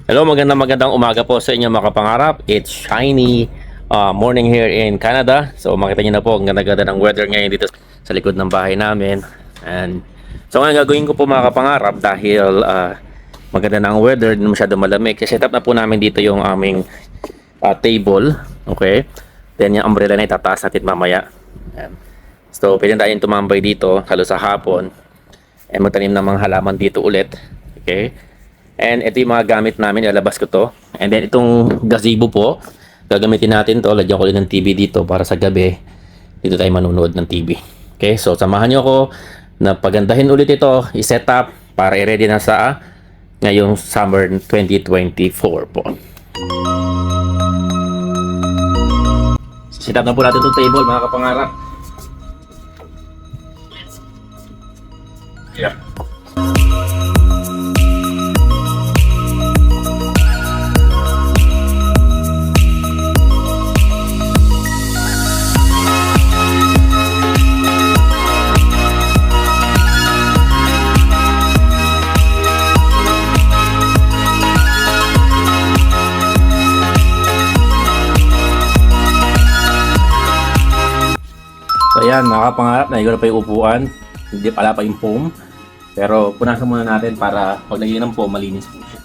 Hello, magandang umaga po sa inyo mga kapangarap. It's shiny morning here in Canada. So makita niyo na po ang ganda-ganda ng weather ngayon dito sa likod ng bahay namin. And so ngayon gagawin ko po mga kapangarap dahil maganda na ang weather, hindi masyado malamig. Kasi set up na po namin dito yung aming table. Okay? Then yung umbrella na itataas natin mamaya. Ayan. So pwede tayong tumambay dito halos sa hapon. And magtanim ng mga halaman dito ulit. Okay? And ito yung mga gamit namin, ilalabas ko to. And then itong gazebo po, gagamitin natin to. Lagyan ko rin ng TV dito para sa gabi dito tayo manunood ng TV. Okay, so samahan nyo ako na pagandahin ulit ito, i-set up para i-ready na sa ngayong summer 2024 po. Set up na po natin itong table mga kapangarap. Yeah. So ayan, mga kapangarap, naigo na pa yung upuan. Hindi pala pa yung foam. Pero punasan muna natin para paglagay ng foam, malinis po siya.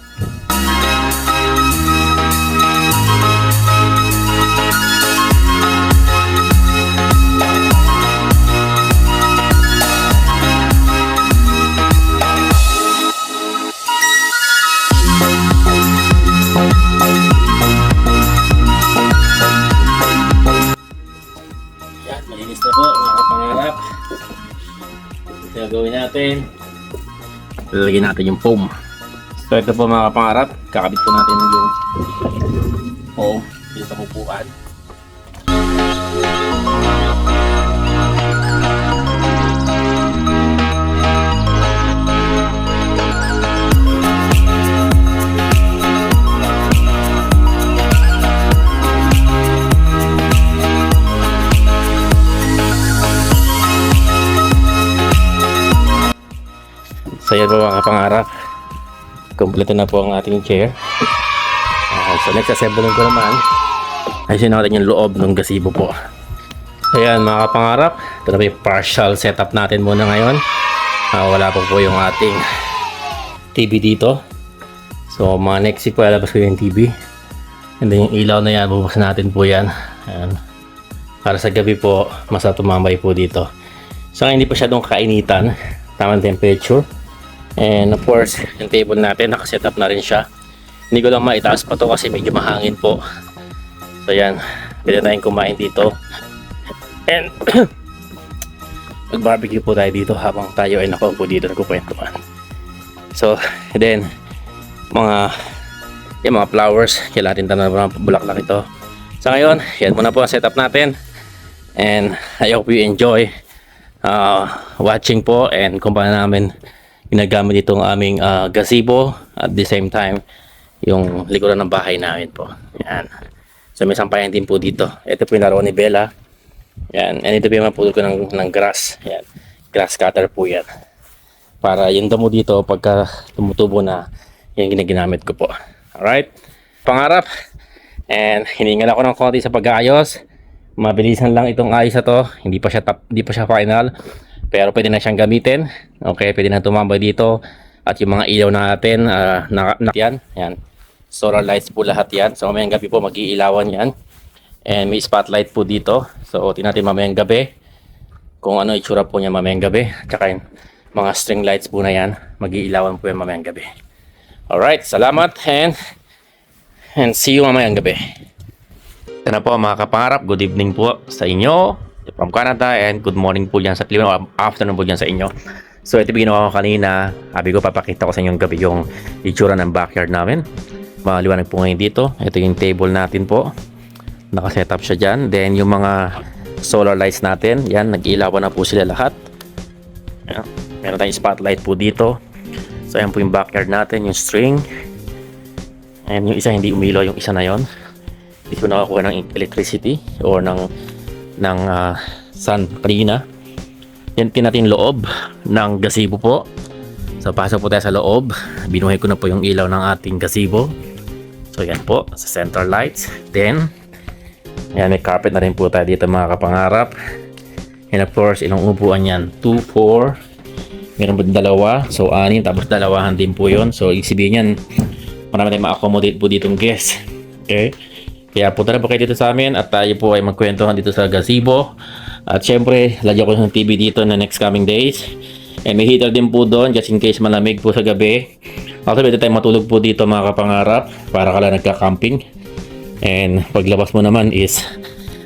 Malinis na po mga kapangarap. Ito yung gawin natin. Lalagyan natin yung foam. So ito po mga kapangarap. Kakabit po natin yung foam dito sa upuan. So yan po mga kapangarap, kompleto na po ang ating chair. So next assembling ko naman, ayusin natin yung loob ng gazebo po. So yan mga kapangarap, ito na po yung partial setup natin muna ngayon. Wala po yung ating TV dito. So mga next week po lalabas ko yung TV. And then yung ilaw na yan, bubuksan natin po yan. Ayan. Para sa gabi po, masarap tumambay po dito. So hindi pa siya kainitan, tamang temperature. And of course, yung table natin, nakaset up na rin siya. Hindi ko lang maitaas pa to kasi medyo mahangin po. So yan, pwede tayong kumain dito. And mag-barbecue po tayo dito habang tayo ay nakaupo dito nagkukwentuhan. So then, yung mga flowers, kailangan natin tanong ng bulaklak ito. So ngayon, yan muna po ang setup natin. And I hope you enjoy watching po and kung paano namin ginagamit itong aming gazebo at the same time yung likuran ng bahay namin po. Yan. So may sampayan din po dito. Ito po yung laro ni Bella. Yan. And ito po yung mapulot ko ng grass. Yan. Grass cutter po yan. Para yung damo dito pagka tumutubo na yung ginagamit ko po. Alright. Pangarap. And hiningal ako ng konti sa pag-aayos. Mabilisan lang itong ayos na to. Hindi pa siya final. Pero pwede na siyang gamitin. Okay, pwede na tumambay dito. At yung mga ilaw natin, yan. Yan. Solar lights po lahat yan. So mamayang gabi po mag-iilawan yan. And may spotlight po dito. So tingnan natin mamayang gabi kung ano itsura po niya mamayang gabi. Tsaka yung mga string lights po na yan, mag-iilawan po yan mamayang gabi. Alright, salamat and see you mamayang gabi. Ito na po mga kapangarap. Good evening po sa inyo from Canada and good morning po dyan sa Cleveland, afternoon po dyan sa inyo. So ito yung ginawa ko kanina. Sabi ko papakita ko sa inyo gabi yung itsura ng backyard namin. Maliwanag po ngayon dito. Ito yung table natin po. Nakasetup siya dyan. Then yung mga solar lights natin, yan, nag-ilawan na po sila lahat. Yan. Meron tayong spotlight po dito. So yan po yung backyard natin, yung string. And yung isa hindi umilaw, yung isa na yon. Hindi ko nakakuha ng electricity or ng sun kanina. Yan natin loob ng gazebo po. So pasok po tayo sa loob. Binuhay ko na po yung ilaw ng ating gazebo. So yan po, sa center lights. Then, yan, may carpet na rin po tayo dito mga kapangarap. And of course, ilang upuan yan? 2, 4. Meron po dalawa. So, 6. Tapos dalawahan din po yun. So, ibig yan, marami tayong ma-accommodate po ditong guest. Okay? Kaya punta na po kayo dito sa amin at tayo po ay magkwentuhan dito sa gazebo. At syempre, lagyan ko ng TV dito na next coming days. And may heater din po doon just in case malamig po sa gabi. Also, pwede tayo matulog po dito mga kapangarap para ka lang nagka-camping. And paglabas mo naman is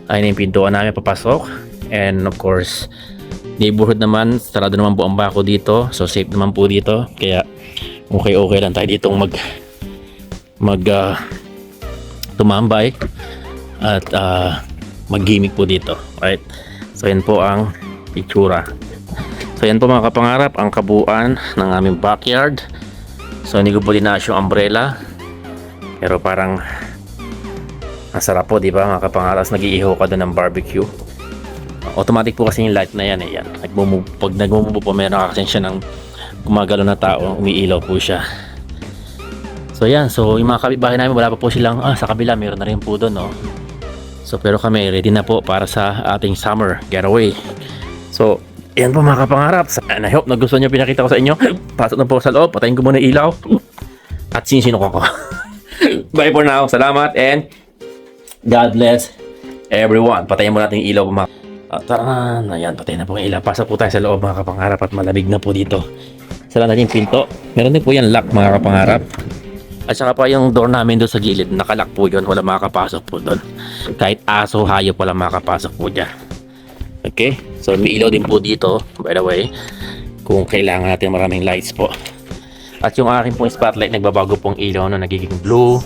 ayun yung pintuan namin papasok. And of course, neighborhood naman, sarado naman po ang bako dito. So safe naman po dito. Kaya okay lang tayo ditong tumambay at mag-gimmick po dito. Right? So yan po ang itsura. So yan po mga kapangarap ang kabuuan ng aming backyard. So hindi ko po dinaas yung umbrella. Pero parang ang sarap po, di ba mga kapangarap? Nag-iihaw ka doon ng barbecue. Automatic po kasi yung light na yan eh. Yan. Pag nagmumove po, may nakakasin siya ng gumagalo na tao. Umiilaw po siya. So yan. So yung mga kapitbahay namin, wala pa po silang, sa kabila, meron na rin po doon. No? So pero kami, ready na po para sa ating summer getaway. So, yan po mga kapangarap. And I hope nagustuhan nyo pinakita ko sa inyo. Pasok na po sa loob. Patayin ko muna ilaw. At sinisino ko. Bye for now. Salamat and God bless everyone. Patayin mo natin yung ilaw mga. Tara na. Ayan, patayin na po yung ilaw. Pasok po tayo sa loob mga kapangarap at malamig na po dito. Sala natin yung pinto. Meron din po yan lock mga kapangarap. At saka pa yung door namin doon sa gilid. Nakalock po yun. Wala makakapasok po doon. Kahit aso, hayop wala makakapasok po dyan. Okay? So may ilaw din po dito. By the way. Kung kailangan natin maraming lights po. At yung aking pong spotlight, nagbabago pong ilaw no, nagiging blue,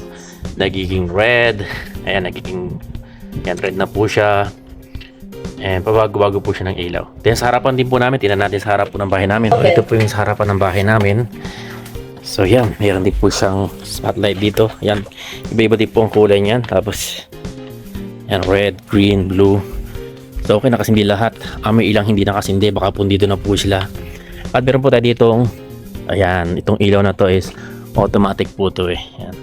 nagiging red, ayan, nagiging yan, red na po siya. And pabago-bago po siya ng ilaw. Then sa harapan din po namin, tingnan natin sa harap po ng bahay namin. Okay. Ito po yung sa harapan ng bahay namin. So yan, mayroon din po siyang spotlight dito. Yan, iba-iba din po ang kulay niyan. Tapos, yan, red, green, blue. So okay, nakasindi lahat. May ilang hindi nakasindi, baka po dito na po sila. At meron po tayo ditong, ayan, itong ilaw na to is automatic po to eh. Yan.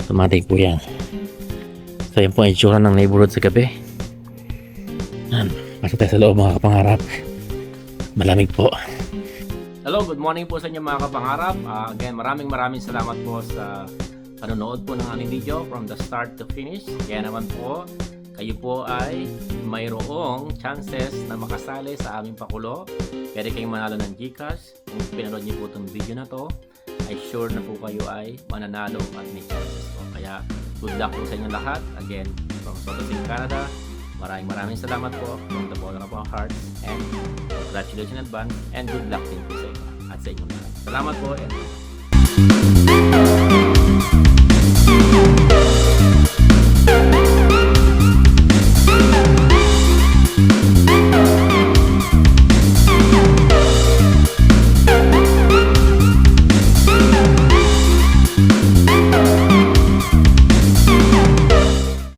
Automatic po yan. So yan po ang itsura ng neighborhood sa gabi. Yan. Pasok tayo sa loob mga kapangarap. Malamig po. Hello, good morning po sa inyo mga kapangarap. Again, maraming salamat po sa panonood po ng aming video from the start to finish. Kaya naman po, kayo po ay mayroong chances na makasali sa aming pakulo. Pwede kayong manalo ng GCash. Kung pinanood niyo po itong video na to, ay sure na po kayo ay mananalo at may chances po. Kaya good luck po sa inyo lahat. Again, from Soto City, Canada, maraming salamat po from the bottom of our hearts, and congratulations in advance and good luck din po sa inyo at sa inyo lahat. Salamat po and